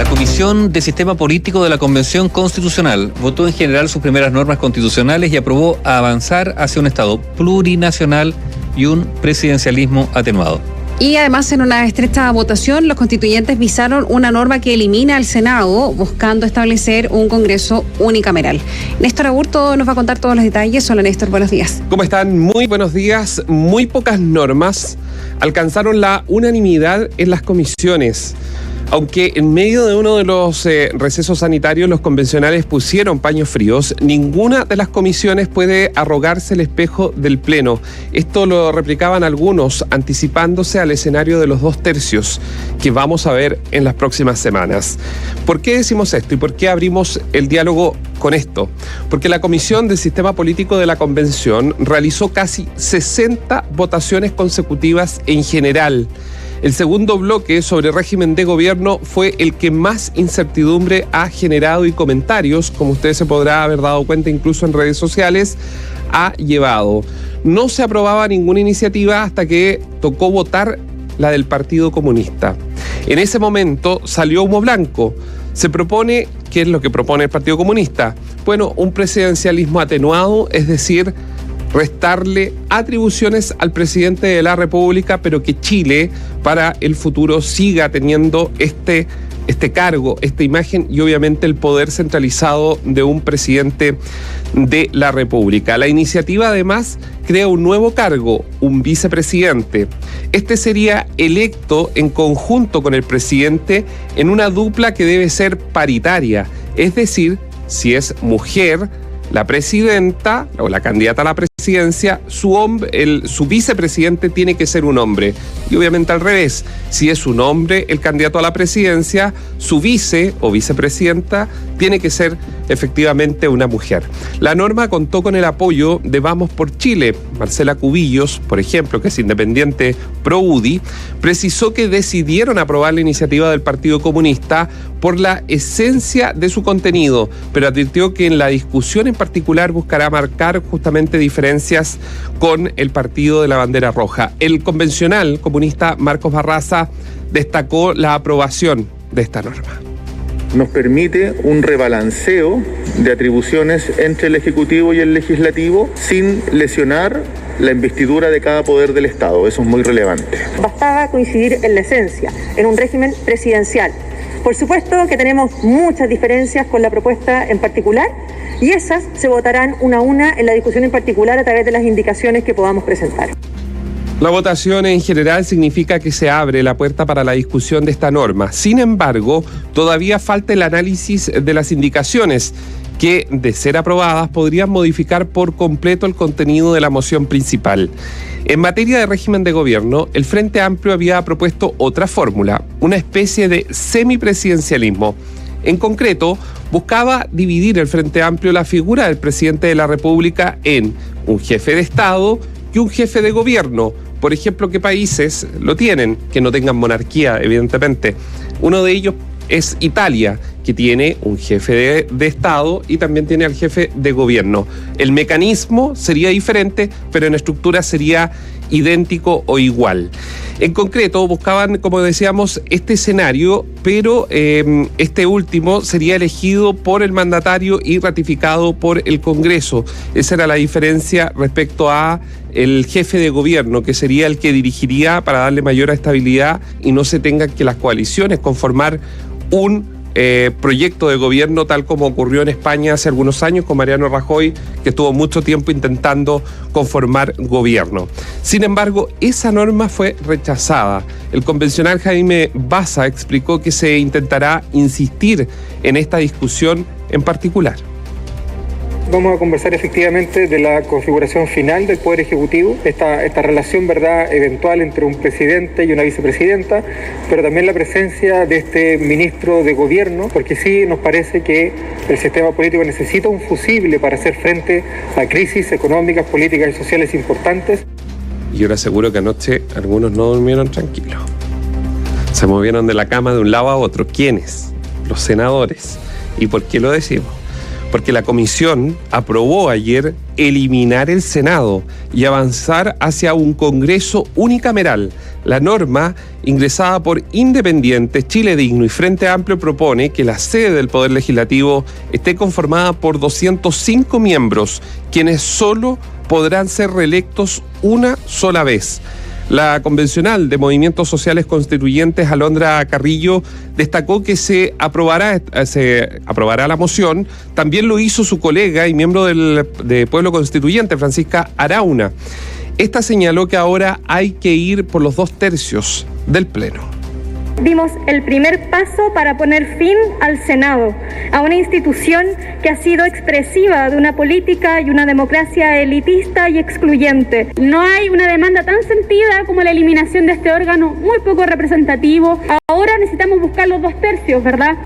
Comisión de Sistema Político de la Convención Constitucional votó en general sus primeras normas constitucionales y aprobó avanzar hacia un Estado plurinacional y un presidencialismo atenuado. Y además, en una estrecha votación, los constituyentes visaron una norma que elimina al Senado, buscando establecer un Congreso unicameral. Néstor Aburto nos va a contar todos los detalles. Hola, Néstor, buenos días. ¿Cómo están? Muy buenos días. Muy pocas normas alcanzaron la unanimidad en las comisiones. Aunque en medio de uno de los recesos sanitarios los convencionales pusieron paños fríos, ninguna de las comisiones puede arrogarse el espejo del Pleno. Esto lo replicaban algunos, anticipándose al escenario de los 2/3 que vamos a ver en las próximas semanas. ¿Por qué decimos esto y por qué abrimos el diálogo con esto? Porque la Comisión del Sistema Político de la Convención realizó casi 60 votaciones consecutivas en general. El segundo bloque sobre régimen de gobierno fue el que más incertidumbre ha generado y comentarios, como usted se podrá haber dado cuenta incluso en redes sociales, ha llevado. No se aprobaba ninguna iniciativa hasta que tocó votar la del Partido Comunista. En ese momento salió humo blanco. Se propone, ¿qué es lo que propone el Partido Comunista? Bueno, un presidencialismo atenuado, es decir, restarle atribuciones al presidente de la República, pero que Chile para el futuro siga teniendo este cargo, esta imagen y obviamente el poder centralizado de un presidente de la República. La iniciativa además crea un nuevo cargo, un vicepresidente. Este sería electo en conjunto con el presidente en una dupla que debe ser paritaria, es decir, si es mujer la presidenta o la candidata a la presidencia, su vicepresidente tiene que ser un hombre. Y obviamente al revés, si es un hombre el candidato a la presidencia, su vice o vicepresidenta tiene que ser efectivamente una mujer. La norma contó con el apoyo de Vamos por Chile. Marcela Cubillos, por ejemplo, que es independiente pro UDI, precisó que decidieron aprobar la iniciativa del Partido Comunista por la esencia de su contenido, pero advirtió que en la discusión en particular buscará marcar justamente diferencias con el Partido de la Bandera Roja. El convencional comunista Marcos Barraza destacó la aprobación de esta norma. Nos permite un rebalanceo de atribuciones entre el Ejecutivo y el Legislativo sin lesionar la investidura de cada poder del Estado. Eso es muy relevante. Bastaba coincidir en la esencia, en un régimen presidencial. Por supuesto que tenemos muchas diferencias con la propuesta en particular y esas se votarán una a una en la discusión en particular a través de las indicaciones que podamos presentar. La votación en general significa que se abre la puerta para la discusión de esta norma. Sin embargo, todavía falta el análisis de las indicaciones que, de ser aprobadas, podrían modificar por completo el contenido de la moción principal. En materia de régimen de gobierno, el Frente Amplio había propuesto otra fórmula, una especie de semipresidencialismo. En concreto, buscaba dividir el Frente Amplio la figura del presidente de la República en un jefe de Estado y un jefe de gobierno. Por ejemplo, ¿qué países lo tienen? Que no tengan monarquía, evidentemente. Uno de ellos es Italia, que tiene un jefe de Estado y también tiene al jefe de gobierno. El mecanismo sería diferente, pero en estructura sería idéntico o igual. En concreto, buscaban, como decíamos, este escenario, pero este último sería elegido por el mandatario y ratificado por el Congreso. Esa era la diferencia respecto a el jefe de gobierno, que sería el que dirigiría para darle mayor estabilidad y no se tengan que las coaliciones conformar un proyecto de gobierno tal como ocurrió en España hace algunos años con Mariano Rajoy, que estuvo mucho tiempo intentando conformar gobierno. Sin embargo, esa norma fue rechazada. El convencional Jaime Baza explicó que se intentará insistir en esta discusión en particular. Vamos a conversar efectivamente de la configuración final del Poder Ejecutivo, esta relación, ¿verdad?, eventual entre un presidente y una vicepresidenta, pero también la presencia de este ministro de Gobierno, porque sí nos parece que el sistema político necesita un fusible para hacer frente a crisis económicas, políticas y sociales importantes. Y yo le aseguro que anoche algunos no durmieron tranquilos. Se movieron de la cama de un lado a otro. ¿Quiénes? Los senadores. ¿Y por qué lo decimos? porque la comisión aprobó ayer eliminar el Senado y avanzar hacia un Congreso unicameral. La norma, ingresada por Independientes, Chile Digno y Frente Amplio, propone que la sede del Poder Legislativo esté conformada por 205 miembros, quienes solo podrán ser reelectos una sola vez. La convencional de Movimientos Sociales Constituyentes, Alondra Carrillo, destacó que se aprobará la moción. También lo hizo su colega y miembro de Pueblo Constituyente, Francisca Arauna. Esta señaló que ahora hay que ir por los 2/3 del Pleno. Dimos el primer paso para poner fin al Senado, a una institución que ha sido expresiva de una política y una democracia elitista y excluyente. No hay una demanda tan sentida como la eliminación de este órgano muy poco representativo. Ahora necesitamos buscar los 2/3, ¿verdad?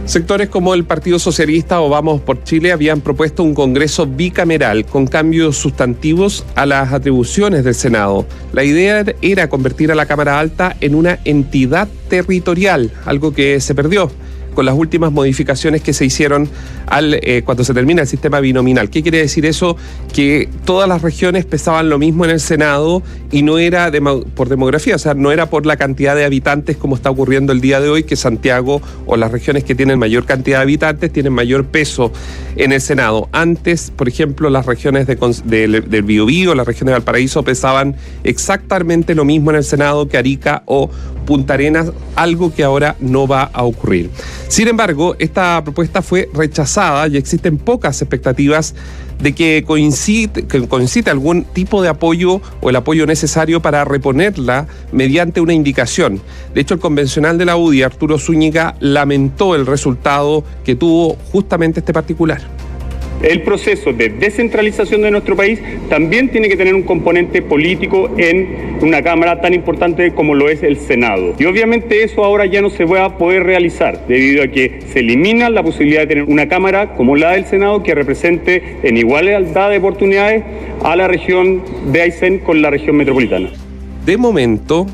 Sectores como el Partido Socialista o Vamos por Chile habían propuesto un Congreso bicameral con cambios sustantivos a las atribuciones del Senado. La idea era convertir a la Cámara Alta en una entidad territorial, algo que se perdió con las últimas modificaciones que se hicieron cuando se termina el sistema binominal. ¿Qué quiere decir eso? Que todas las regiones pesaban lo mismo en el Senado y no era por demografía, o sea, no era por la cantidad de habitantes como está ocurriendo el día de hoy, que Santiago o las regiones que tienen mayor cantidad de habitantes tienen mayor peso en el Senado. Antes, por ejemplo, las regiones del Biobío, las regiones de Valparaíso pesaban exactamente lo mismo en el Senado que Arica o Punta Arenas, algo que ahora no va a ocurrir. Sin embargo, esta propuesta fue rechazada y existen pocas expectativas de que coincida algún tipo de apoyo o el apoyo necesario para reponerla mediante una indicación. De hecho, el convencional de la UDI, Arturo Zúñiga, lamentó el resultado que tuvo justamente este particular. El proceso de descentralización de nuestro país también tiene que tener un componente político en una Cámara tan importante como lo es el Senado. Y obviamente eso ahora ya no se va a poder realizar debido a que se elimina la posibilidad de tener una Cámara como la del Senado que represente en igualdad de oportunidades a la región de Aysén con la región metropolitana. De momento,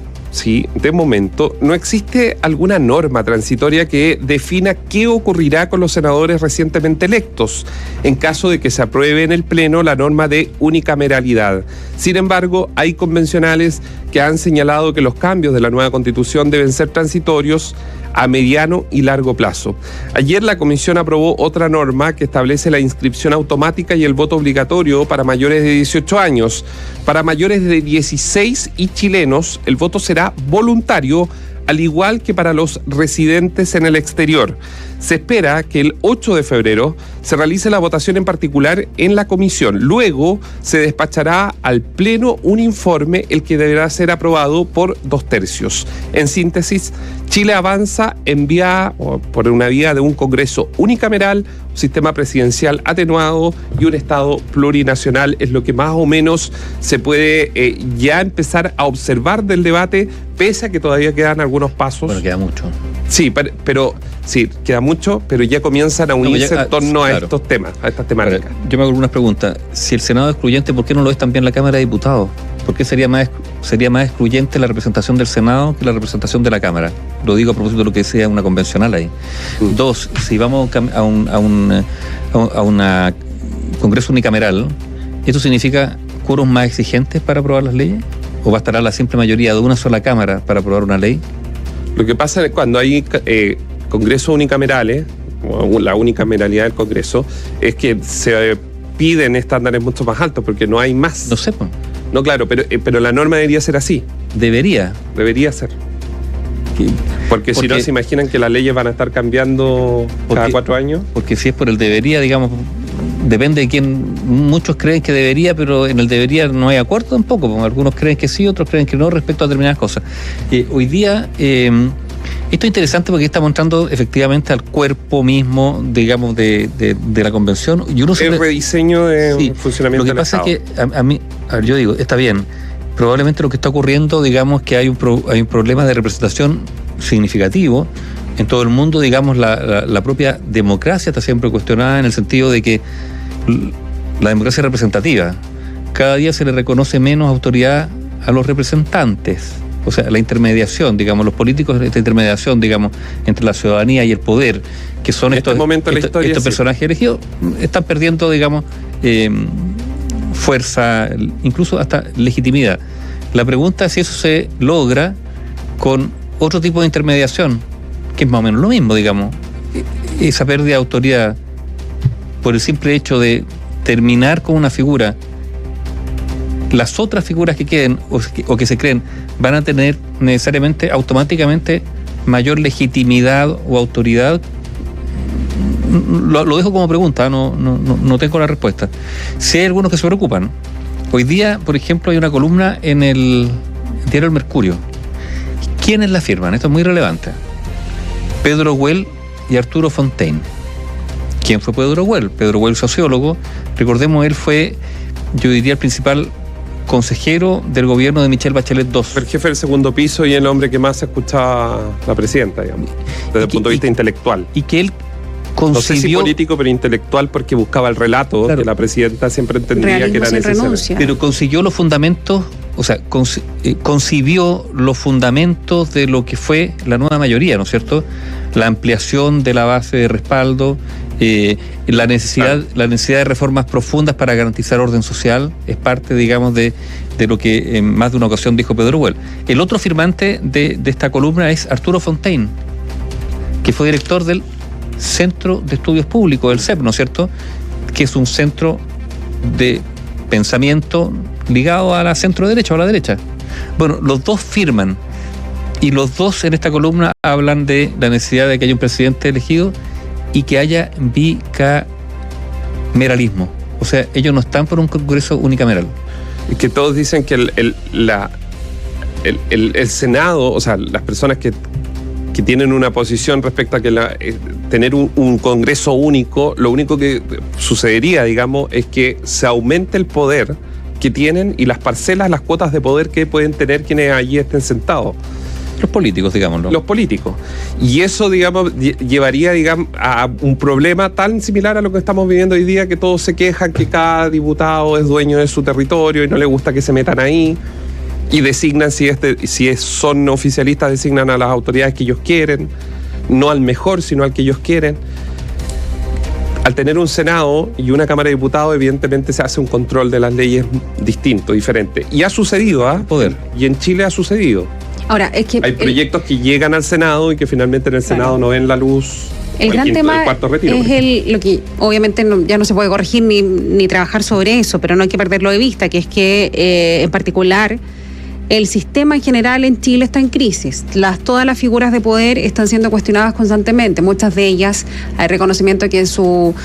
no existe alguna norma transitoria que defina qué ocurrirá con los senadores recientemente electos en caso de que se apruebe en el Pleno la norma de unicameralidad. Sin embargo, hay convencionales que han señalado que los cambios de la nueva Constitución deben ser transitorios a mediano y largo plazo. Ayer la Comisión aprobó otra norma que establece la inscripción automática y el voto obligatorio para mayores de 18 años. Para mayores de 16 y chilenos, el voto será voluntario, al igual que para los residentes en el exterior. Se espera que el 8 de febrero se realice la votación en particular en la comisión. Luego se despachará al Pleno un informe, el que deberá ser aprobado por 2/3. En síntesis, Chile avanza por una vía de un Congreso unicameral, un sistema presidencial atenuado y un Estado plurinacional. Es lo que más o menos se puede ya empezar a observar del debate, pese a que todavía quedan algunos pasos. Bueno, queda mucho. Sí, pero sí, queda mucho, pero ya comienzan a unirse en torno a estos temas, a estas temáticas. Yo me hago algunas preguntas. Si el Senado es excluyente, ¿por qué no lo es también la Cámara de Diputados? ¿Por qué sería más excluyente la representación del Senado que la representación de la Cámara? Lo digo a propósito de lo que decía una convencional ahí. Dos, si vamos a un Congreso unicameral, ¿esto significa quórums más exigentes para aprobar las leyes? ¿O bastará la simple mayoría de una sola Cámara para aprobar una ley? Lo que pasa es cuando hay congresos unicamerales, o la unicameralidad del Congreso, es que se piden estándares mucho más altos porque no hay más. No sé, pues. No, claro, pero la norma debería ser así. Debería ser. Porque si no, se imaginan que las leyes van a estar cambiando cada 4 años. Porque si es por el debería, digamos, depende de quién. Muchos creen que debería, pero en el debería no hay acuerdo tampoco. Porque algunos creen que sí, otros creen que no respecto a determinadas cosas. Hoy día, esto es interesante porque está mostrando efectivamente al cuerpo mismo, digamos, de la convención. Y uno el rediseño de funcionamiento del Estado. Lo que pasa es que a mí, yo digo, está bien. Probablemente lo que está ocurriendo, digamos, que hay un problema de representación significativo en todo el mundo. Digamos, la propia democracia está siempre cuestionada en el sentido de que la democracia representativa, cada día se le reconoce menos autoridad a los representantes. o sea, la intermediación, digamos, los políticos, esta intermediación, digamos, entre la ciudadanía y el poder, que son estos personajes elegidos, están perdiendo, digamos, fuerza, incluso hasta legitimidad. La pregunta es si eso se logra con otro tipo de intermediación, que es más o menos lo mismo, digamos, esa pérdida de autoridad por el simple hecho de terminar con una figura. Las otras figuras que queden o que se creen van a tener necesariamente, automáticamente, mayor legitimidad o autoridad. Lo dejo como pregunta, no tengo la respuesta. Si hay algunos que se preocupan. Hoy día, por ejemplo, hay una columna en el diario El Mercurio. ¿Quiénes la firman? Esto es muy relevante. Pedro Güell y Arturo Fontaine. ¿Quién fue Pedro Güell? Pedro Güell, sociólogo. Recordemos, él fue, yo diría, el principal consejero del gobierno de Michelle Bachelet II. El jefe del segundo piso y el hombre que más escuchaba la presidenta, digamos, desde el punto de vista intelectual. Y que él concibió... No sé si político, pero intelectual, porque buscaba el relato, claro, que la presidenta siempre entendía que era necesario. Renuncia. Pero consiguió los fundamentos, o sea, concibió los fundamentos de lo que fue la nueva mayoría, ¿no es cierto? La ampliación de la base de respaldo, la necesidad de reformas profundas para garantizar orden social, es parte, digamos, de lo que en más de una ocasión dijo Pedro Güell. El otro firmante de esta columna es Arturo Fontaine, que fue director del Centro de Estudios Públicos, el CEP, ¿no es cierto?, que es un centro de pensamiento ligado a la centro derecha o a la derecha. Bueno, los dos firman, y los dos en esta columna hablan de la necesidad de que haya un presidente elegido y que haya bicameralismo. O sea, ellos no están por un congreso unicameral. Es que todos dicen que el Senado, o sea, las personas que tienen una posición respecto a que tener un congreso único, lo único que sucedería, digamos, es que se aumente el poder que tienen y las parcelas, las cuotas de poder que pueden tener quienes allí estén sentados. Los políticos, digámoslo. Los políticos. Y eso, digamos, llevaría, digamos, a un problema tan similar a lo que estamos viviendo hoy día, que todos se quejan que cada diputado es dueño de su territorio y no le gusta que se metan ahí. Y designan, si son oficialistas, designan a las autoridades que ellos quieren, no al mejor, sino al que ellos quieren. Al tener un Senado y una Cámara de Diputados, evidentemente se hace un control de las leyes distinto, diferente. Y ha sucedido, poder. Y en Chile ha sucedido. Ahora, es que... Hay proyectos que llegan al Senado y que finalmente en el Senado no ven la luz. El gran tema es lo que obviamente ya no se puede corregir ni trabajar sobre eso, pero no hay que perderlo de vista, que es que en particular el sistema en general en Chile está en crisis. Todas las figuras de poder están siendo cuestionadas constantemente. Muchas de ellas hay reconocimiento de que en su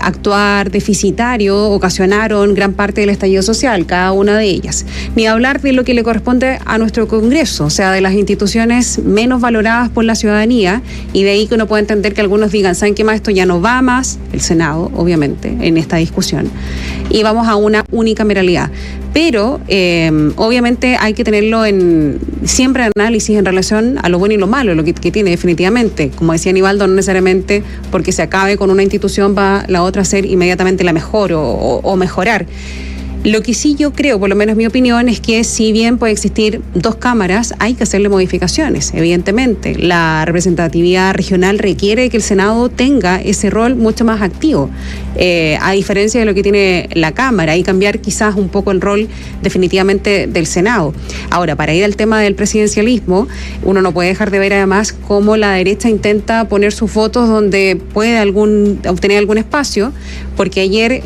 actuar deficitario ocasionaron gran parte del estallido social, cada una de ellas. Ni hablar de lo que le corresponde a nuestro Congreso, o sea, de las instituciones menos valoradas por la ciudadanía, y de ahí que uno puede entender que algunos digan, ¿saben qué más? Esto ya no va más, el Senado, obviamente, en esta discusión, y vamos a una unicameralidad. Pero obviamente hay que tenerlo siempre análisis en relación a lo bueno y lo malo, lo que tiene definitivamente. Como decía Aníbaldo, no necesariamente porque se acabe con una institución va la otra a ser inmediatamente la mejor o mejorar. Lo que sí yo creo, por lo menos mi opinión, es que si bien puede existir dos cámaras, hay que hacerle modificaciones, evidentemente. La representatividad regional requiere que el Senado tenga ese rol mucho más activo, a diferencia de lo que tiene la Cámara, y cambiar quizás un poco el rol definitivamente del Senado. Ahora, para ir al tema del presidencialismo, uno no puede dejar de ver además cómo la derecha intenta poner sus votos donde puede obtener algún espacio, porque ayer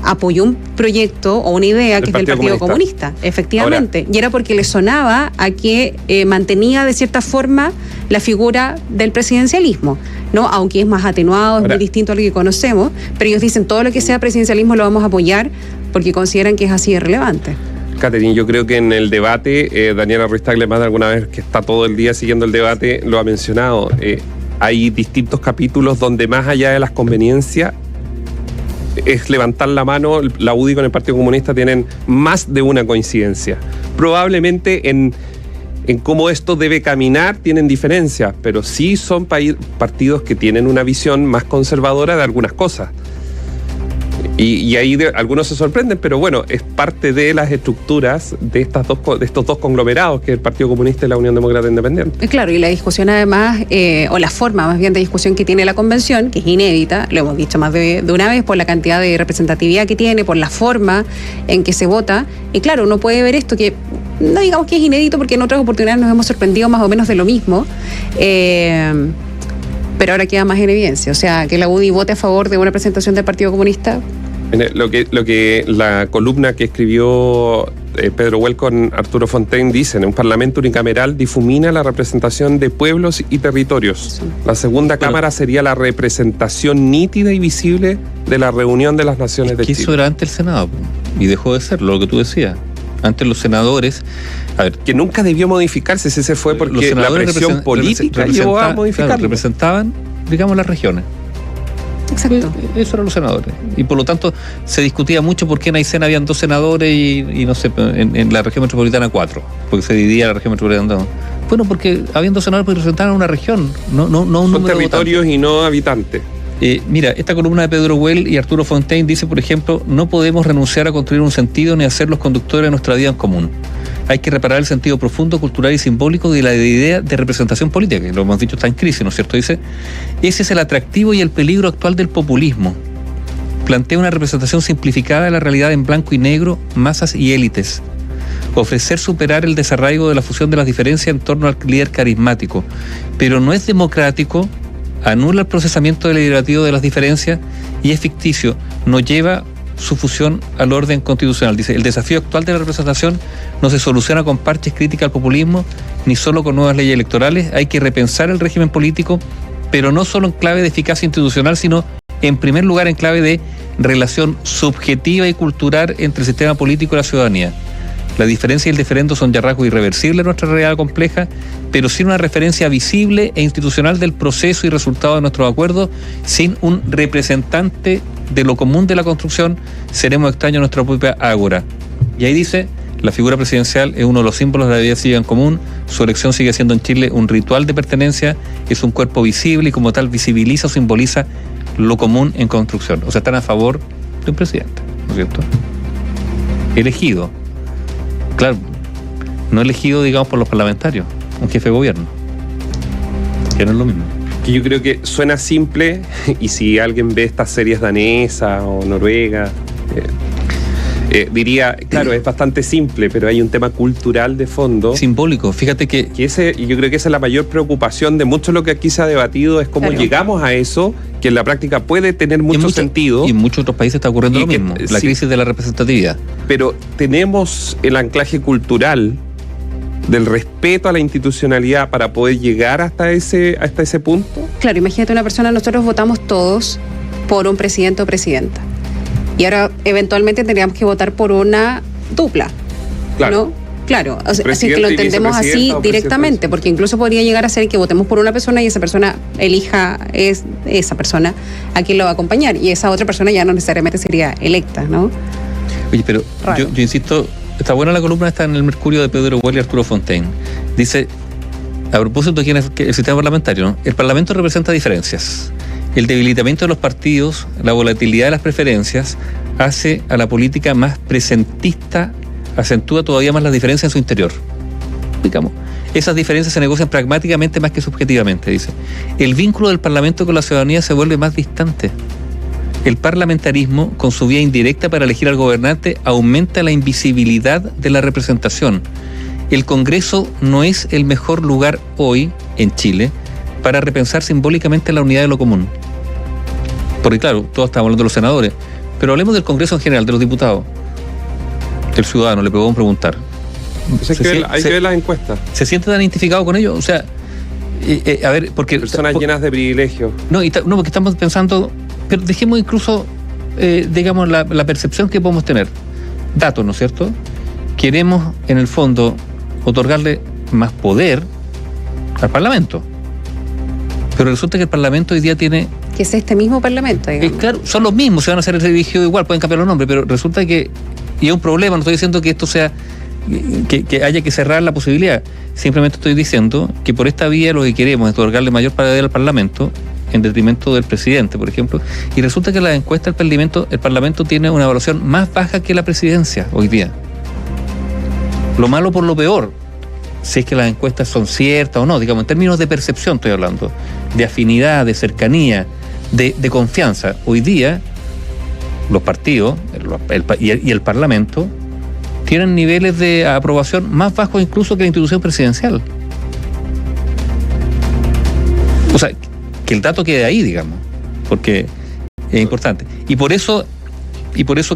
apoyó un proyecto o una idea que es del Partido Comunista, efectivamente. Ahora, y era porque le sonaba a que mantenía de cierta forma la figura del presidencialismo, ¿no? Aunque es más atenuado, es muy distinto a lo que conocemos, pero ellos dicen todo lo que sea presidencialismo lo vamos a apoyar porque consideran que es así de relevante. Catherine, yo creo que en el debate, Daniela Ruiz-Tagle más de alguna vez que está todo el día siguiendo el debate, lo ha mencionado. Hay distintos capítulos donde más allá de las conveniencias es levantar la mano. La UDI con el Partido Comunista tienen más de una coincidencia. Probablemente en cómo esto debe caminar tienen diferencias, pero sí son partidos que tienen una visión más conservadora de algunas cosas. Y ahí algunos se sorprenden, pero bueno, es parte de las estructuras de estos dos conglomerados, que es el Partido Comunista y la Unión Demócrata Independiente. Claro, y la discusión además, o la forma más bien de discusión que tiene la convención, que es inédita, lo hemos dicho más de una vez, por la cantidad de representatividad que tiene, por la forma en que se vota. Y claro, uno puede ver esto que, no digamos que es inédito, porque en otras oportunidades nos hemos sorprendido más o menos de lo mismo, pero ahora queda más en evidencia. O sea, que la UDI vote a favor de una presentación del Partido Comunista. Lo que la columna que escribió Pedro Huel con Arturo Fontaine dicen: un parlamento unicameral difumina la representación de pueblos y territorios. Sí. La segunda cámara sería la representación nítida y visible de la reunión de las naciones de Chile. Eso era antes el Senado, y dejó de ser lo que tú decías. Antes los senadores... A ver, que nunca debió modificarse, ese fue porque la presión política llevó a modificarlo. Claro, representaban, digamos, las regiones. Exacto. Eso eran los senadores. Y por lo tanto se discutía mucho por qué en Aysén habían 2 senadores y no sé, en la región metropolitana 4, porque se dividía la región metropolitana 2. Bueno, porque habían 2 senadores porque representaban una región, no un número. Son territorios y no habitantes. Mira, esta columna de Pedro Huel y Arturo Fontaine dice, por ejemplo: no podemos renunciar a construir un sentido ni a ser los conductores de nuestra vida en común. Hay que reparar el sentido profundo, cultural y simbólico de la idea de representación política, que lo hemos dicho está en crisis, ¿no es cierto? Dice, ese es el atractivo y el peligro actual del populismo. Plantea una representación simplificada de la realidad en blanco y negro, masas y élites. Ofrecer superar el desarraigo de la fusión de las diferencias en torno al líder carismático, pero no es democrático, anula el procesamiento deliberativo de las diferencias y es ficticio, no lleva su fusión al orden constitucional. Dice, el desafío actual de la representación no se soluciona con parches críticas al populismo, ni solo con nuevas leyes electorales. Hay que repensar el régimen político, pero no solo en clave de eficacia institucional, sino en primer lugar en clave de relación subjetiva y cultural entre el sistema político y la ciudadanía. La diferencia y el diferendo son ya rasgos irreversibles de nuestra realidad compleja, pero sin una referencia visible e institucional del proceso y resultado de nuestros acuerdos, sin un representante de lo común de la construcción, seremos extraños a nuestra propia ágora. Y ahí dice, la figura presidencial es uno de los símbolos de la vida cívica en común, su elección sigue siendo en Chile un ritual de pertenencia, es un cuerpo visible y como tal visibiliza o simboliza lo común en construcción. O sea, están a favor de un presidente, ¿no es cierto? Elegido. Claro, no elegido, digamos, por los parlamentarios, un jefe de gobierno, que no es lo mismo. Que yo creo que suena simple, y si alguien ve estas series danesas o noruegas, diría, claro, es bastante simple, pero hay un tema cultural de fondo. Simbólico, fíjate que y yo creo que esa es la mayor preocupación de mucho lo que aquí se ha debatido, es cómo llegamos a eso, que en la práctica puede tener mucho sentido. Y en muchos otros países está ocurriendo lo mismo, la crisis de la representatividad. Pero tenemos el anclaje cultural del respeto a la institucionalidad para poder llegar hasta ese punto. Claro, imagínate una persona, nosotros votamos todos por un presidente o presidenta. Y ahora eventualmente tendríamos que votar por una dupla, claro. ¿no? Claro, así que lo entendemos así directamente, porque incluso podría llegar a ser que votemos por una persona y esa persona elija esa persona a quien lo va a acompañar, y esa otra persona ya no necesariamente sería electa, ¿no? Oye, pero yo insisto, está buena la columna, está en el Mercurio de Pedro Huel y Arturo Fontaine. Dice, a propósito de quién es el sistema parlamentario, ¿no? El Parlamento representa diferencias. El debilitamiento de los partidos, la volatilidad de las preferencias, hace a la política más presentista, acentúa todavía más las diferencias en su interior. Digamos, esas diferencias se negocian pragmáticamente más que subjetivamente, dice. El vínculo del Parlamento con la ciudadanía se vuelve más distante. El parlamentarismo, con su vía indirecta para elegir al gobernante, aumenta la invisibilidad de la representación. El Congreso no es el mejor lugar hoy, en Chile, para repensar simbólicamente la unidad de lo común. Porque claro, todos estamos hablando de los senadores, pero hablemos del Congreso en general, de los diputados. El ciudadano, le podemos preguntar. Hay que ver las encuestas. ¿Se siente tan identificado con ellos? O sea, a ver, porque... Personas llenas de privilegios. No, porque estamos pensando, pero dejemos incluso, digamos, la percepción que podemos tener. Datos, ¿no es cierto? Queremos, en el fondo, otorgarle más poder al Parlamento. Pero resulta que el Parlamento hoy día tiene... Que es este mismo Parlamento, digamos. Claro, son los mismos, se van a hacer elegidos igual, pueden cambiar los nombres, pero resulta que... Y es un problema, no estoy diciendo que esto sea... Que haya que cerrar la posibilidad. Simplemente estoy diciendo que por esta vía lo que queremos es otorgarle mayor poder al Parlamento, en detrimento del presidente, por ejemplo, y resulta que en las encuestas el Parlamento tiene una evaluación más baja que la presidencia hoy día. Lo malo por lo peor, si es que las encuestas son ciertas o no, digamos, en términos de percepción estoy hablando, de afinidad, de cercanía, de confianza. Hoy día, los partidos y el Parlamento tienen niveles de aprobación más bajos incluso que la institución presidencial. O sea, que el dato quede ahí, digamos, porque es importante. Y por eso,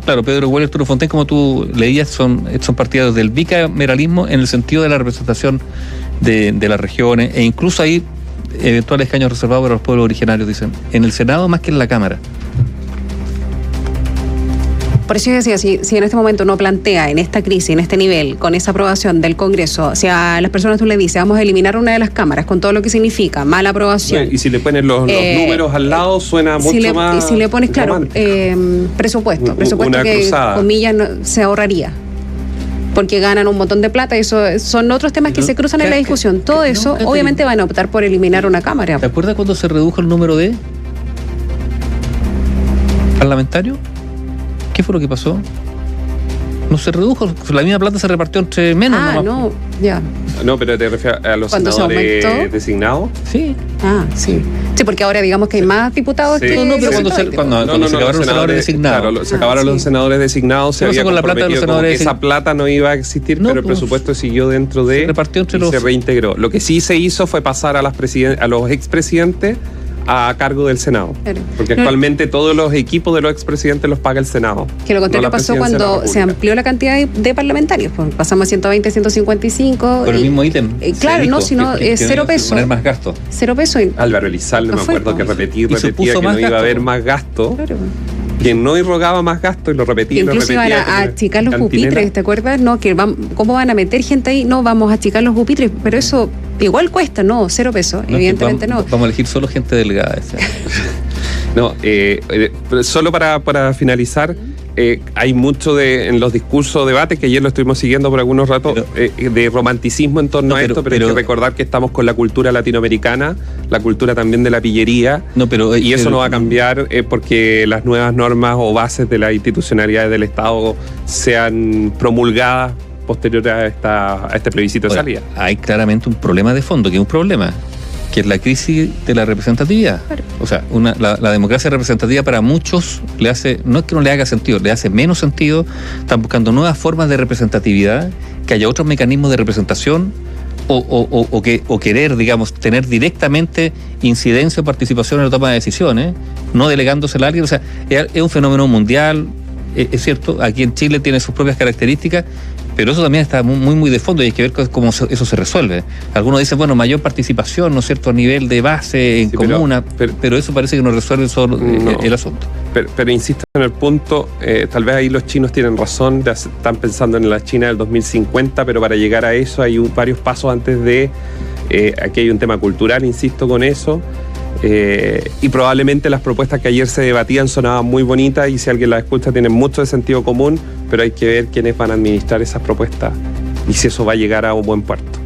claro, Pedro Huel y Arturo Fontaine, como tú leías, son partidarios del bicameralismo en el sentido de la representación de las regiones, e incluso hay eventuales escaños reservados para los pueblos originarios, dicen, en el Senado más que en la Cámara. Por eso yo decía, si en este momento no plantea en esta crisis, en este nivel, con esa aprobación del Congreso, si a las personas tú le dices, vamos a eliminar una de las cámaras, con todo lo que significa, mala aprobación. Y si le pones los números al lado, suena mucho más. Y si le pones, claro, presupuesto que, cruzada, comillas, se ahorraría. Porque ganan un montón de plata, eso son otros temas que se cruzan en la discusión. Todo eso, obviamente, van a optar por eliminar una cámara. ¿Te acuerdas cuando se redujo el número de parlamentarios? ¿Qué fue lo que pasó? No se redujo, la misma plata se repartió entre menos. No, ya. No, pero te refieres a los senadores designados. Sí. Sí. Sí, porque ahora digamos que hay más diputados que... No, pero cuando se acabaron los senadores designados. Claro, se acabaron los senadores designados, se había con la plata de los senadores que esa plata no iba a existir, pero el presupuesto siguió dentro de... Se repartió entre los... se reintegró. Lo que sí se hizo fue pasar a los expresidentes a cargo del Senado. Claro. Porque actualmente todos los equipos de los expresidentes los paga el Senado. Que lo contrario pasó cuando se amplió la cantidad de parlamentarios. Pues pasamos a 120, 155. Con el mismo ítem. Claro, no, sino cero pesos. Poner más gasto. 0 pesos. Álvaro Elizalde, me acuerdo que repetía que no iba a haber más gasto. Claro. Quien no irrogaba más gasto y lo repetía. Incluso iban a achicar los pupitres, ¿te acuerdas? No, ¿cómo van a meter gente ahí? No, vamos a achicar los pupitres, pero eso igual cuesta, no, 0 pesos, evidentemente no. Vamos a elegir solo gente delgada. No, solo para finalizar, hay mucho en los discursos, debates, que ayer lo estuvimos siguiendo por algunos ratos, de romanticismo en torno a esto, pero hay que recordar que estamos con la cultura latinoamericana, la cultura también de la pillería, y eso no va a cambiar porque las nuevas normas o bases de las institucionalidades del Estado sean promulgadas posterior a este plebiscito de salida. Hay claramente un problema de fondo, que es un problema, que es la crisis de la representatividad. Claro. O sea, la democracia representativa para muchos no es que no le haga sentido, le hace menos sentido. Están buscando nuevas formas de representatividad, que haya otros mecanismos de representación o querer, digamos, tener directamente incidencia o participación en la toma de decisiones, no delegándosela a alguien. O sea, es un fenómeno mundial, es cierto, aquí en Chile tiene sus propias características, pero eso también está muy, muy de fondo y hay que ver cómo eso se resuelve. Algunos dicen, bueno, mayor participación, ¿no es cierto?, a nivel de base, en comuna, pero eso parece que no resuelve solo el asunto. Pero insisto en el punto, tal vez ahí los chinos tienen razón, están pensando en la China del 2050, pero para llegar a eso hay varios pasos antes de... aquí hay un tema cultural, insisto con eso, y probablemente las propuestas que ayer se debatían sonaban muy bonitas y si alguien las escucha tienen mucho de sentido común, pero hay que ver quiénes van a administrar esas propuestas y si eso va a llegar a un buen puerto.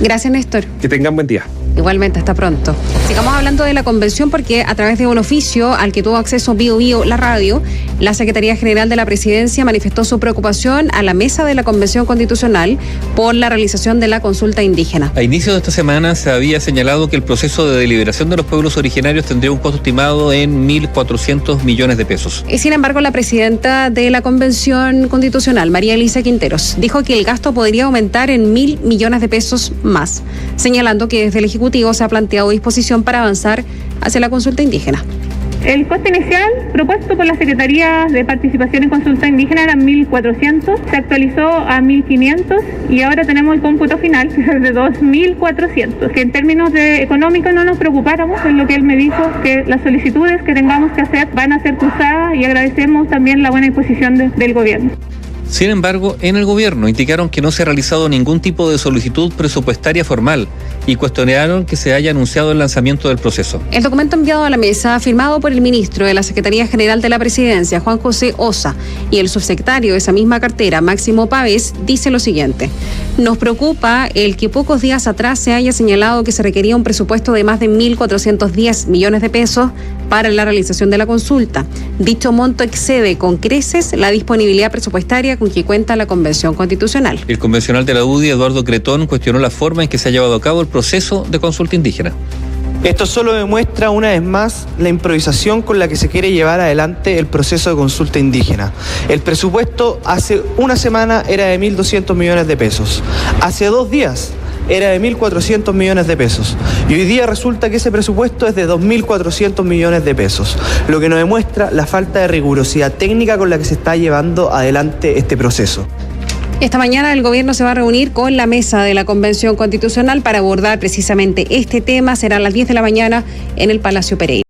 Gracias, Néstor. Que tengan buen día. Igualmente, hasta pronto. Sigamos hablando de la convención porque a través de un oficio al que tuvo acceso Bio Bio, la radio, la Secretaría General de la Presidencia manifestó su preocupación a la mesa de la Convención Constitucional por la realización de la consulta indígena. A inicio de esta semana se había señalado que el proceso de deliberación de los pueblos originarios tendría un costo estimado en 1.400 millones de pesos. Sin embargo, la presidenta de la Convención Constitucional, María Elisa Quinteros, dijo que el gasto podría aumentar en 1.000 millones de pesos más, señalando que desde el Ejecutivo se ha planteado disposición para avanzar hacia la consulta indígena. El costo inicial propuesto por la Secretaría de Participación en Consulta Indígena era 1.400, se actualizó a 1.500 y ahora tenemos el cómputo final de 2.400. Que en términos económicos no nos preocupáramos, es lo que él me dijo, que las solicitudes que tengamos que hacer van a ser cruzadas y agradecemos también la buena disposición del gobierno. Sin embargo, en el gobierno indicaron que no se ha realizado ningún tipo de solicitud presupuestaria formal y cuestionaron que se haya anunciado el lanzamiento del proceso. El documento enviado a la mesa, firmado por el ministro de la Secretaría General de la Presidencia, Juan José Ossa, y el subsecretario de esa misma cartera, Máximo Pavés, dice lo siguiente: nos preocupa el que pocos días atrás se haya señalado que se requería un presupuesto de más de 1.410 millones de pesos para la realización de la consulta. Dicho monto excede con creces la disponibilidad presupuestaria con que cuenta la Convención Constitucional. El convencional de la UDI, Eduardo Cretón, cuestionó la forma en que se ha llevado a cabo el proceso de consulta indígena. Esto solo demuestra una vez más la improvisación con la que se quiere llevar adelante el proceso de consulta indígena. El presupuesto hace una semana era de 1.200 millones de pesos. Hace 2 días era de 1.400 millones de pesos. Y hoy día resulta que ese presupuesto es de 2.400 millones de pesos, lo que nos demuestra la falta de rigurosidad técnica con la que se está llevando adelante este proceso. Esta mañana el gobierno se va a reunir con la mesa de la Convención Constitucional para abordar precisamente este tema. Será a las 10 de la mañana en el Palacio Pereira.